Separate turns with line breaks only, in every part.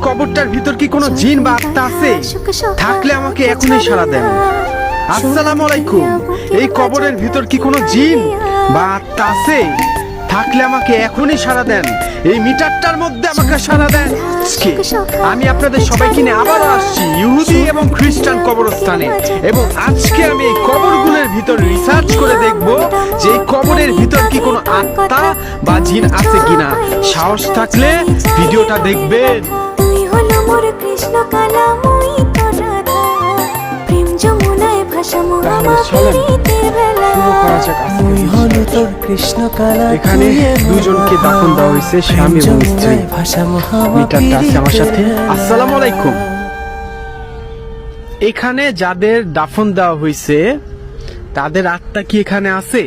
কবরটার ভিতর কি কোনো জিন বা আত্মা আছে? থাকলে আমাকে এখনই সাড়া দেন। আসসালামু আলাইকুম। এই কবরের ভিতর কি কোনো জিন বা আত্মা আছে? থাকলে আমাকে এখনই সাড়া দেন। এই মিটারটার মধ্যে আমাকে সাড়া দেন। আমি আপনাদের সবাইকে নিয়ে আবারও আসছি ইহুদি এবং খ্রিস্টান কবরস্থানে, এবং আজকে আমি এই কবরগুলোর ভিতর রিসার্চ করে দেখব যে এই কবরের ভিতর কি কোনো আত্মা বা জিন আছে কিনা। সাহস থাকলে ভিডিওটা দেখবেন।
তুই হলো মোর কৃষ্ণ কালাময়ী তোর রাধা, প্রেম যমুনায় ভাসামো আমার প্রীতির বেলা।
তুই হলো তোর কৃষ্ণ কালা,
এখানে দুজনকে দাফন দেওয়া হয়েছে, স্বামী এবং স্ত্রী। মিটারটা আছে আমার সাথে। আসসালামু আলাইকুম। এখানে যাদের দাফন দেওয়া হয়েছে তাদের আত্মা কি এখানে আছে?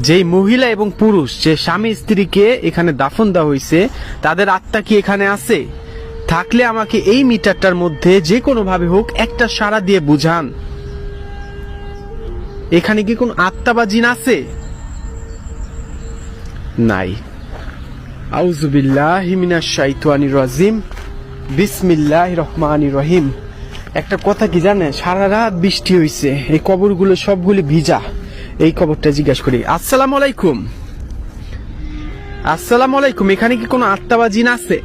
যেই মহিলা এবং পুরুষ, যে স্বামী স্ত্রীকে এখানে দাফন দেওয়া হয়েছে, তাদের আত্মা কি এখানে আছে? থাকলে আমাকে এই মিটারটার মধ্যে যে কোনো ভাবে হোক একটা সাড়া দিয়ে বুঝান। এখানে কি কোন আত্মা বা জিন আছে? নাই। আউযুবিল্লাহি মিনাশ শাইতানির রাজিম। বিসমিল্লাহির রহমানির রহিম। একটা কথা কি জানে, সারা রাত বৃষ্টি হইছে, এই কবরগুলো সবগুলি ভিজা। এই কবরটা জিজ্ঞাসা করি। আসসালামু আলাইকুম। আসসালামু আলাইকুম। এখানে কি কোনো আত্মা বা জিন আছে?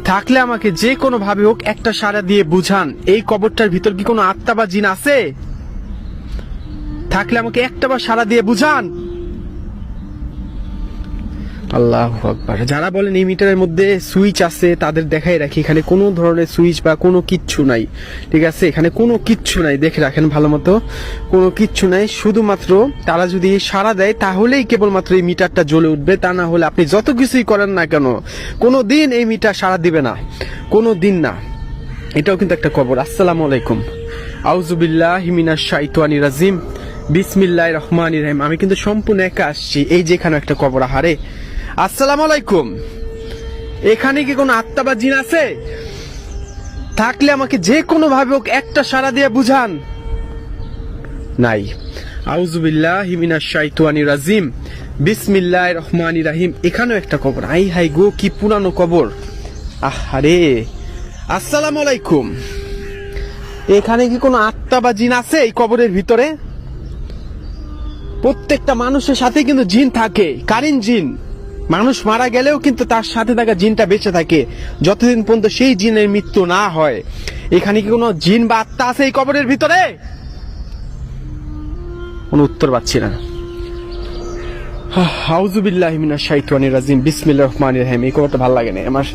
থাকলে আমাকে যে কোনো ভাবে হোক একটা সাড়া দিয়ে বুঝান। এই কবরটার ভিতর কি কোনো আত্মা বা জিন আছে? থাকলে আমাকে একটা বার সাড়া দিয়ে বুঝান। আল্লাহু আকবার। যারা বলেন এই মিটারের মধ্যে সুইচ আছে তাদের দেখাই রাখি, এখানে কোনো ধরনের সুইচ বা কোনো কিচ্ছু নাই। ঠিক আছে, এখানে কোনো কিচ্ছু নাই, দেখে রাখেন ভালো মতো। কোনো কিচ্ছু নাই, শুধুমাত্র তারা যদি সাড়া দেয় তাহলেই কেবলমাত্র এই মিটারটা জ্বলে উঠবে। তা না হলে আপনি যত কিছুই করেন না কেন, কোনো দিন এই মিটার সাড়া দিবে না, কোনো দিন না। এটাও কিন্তু একটা কবর। আসসালামু আলাইকুম। আউযুবিল্লাহি মিনাশ শাইতানির রাজিম। বিসমিল্লাহির রহমানির রহিম। আমি কিন্তু সম্পূর্ণ একা আসছি। এই যে এখানে একটা কবর। আহারে, আসসালামু আলাইকুম। এখানে কি কোনো আত্মা বা জিন আছে? থাকলে আমাকে যে কোনো ভাবে হোক একটা সাড়া দিয়ে বুঝান। নাই। আউযুবিল্লাহি মিনাশ শাইতানির রাজিম। বিসমিল্লাহির রহমানির রহিম। এখানেও একটা কবর। আই হাই গো, কি পুরানো কবর। আহারে, আসসালামু আলাইকুম। এখানে কি কোনো আত্মা বা জিন আছে এই কবরের ভিতরে? প্রত্যেকটা মানুষের সাথে কিন্তু জিন থাকে, কারিন জিন। মানুষ মারা গেলেও কিন্তু তার সাথে থাকা জিনটা বেঁচে থাকে যতদিন পর্যন্ত সেই জিনের মৃত্যু না হয়। এখানে কি কোনো জিন বা আত্মা আছে এই কবরের ভিতরে? কোনো উত্তর পাচ্ছি না। আউযুবিল্লাহি মিনাশ শাইতানির রাজিম। বিসমিল্লাহির রহমানির রহিম। এই কবরটা ভালো লাগে না আমার।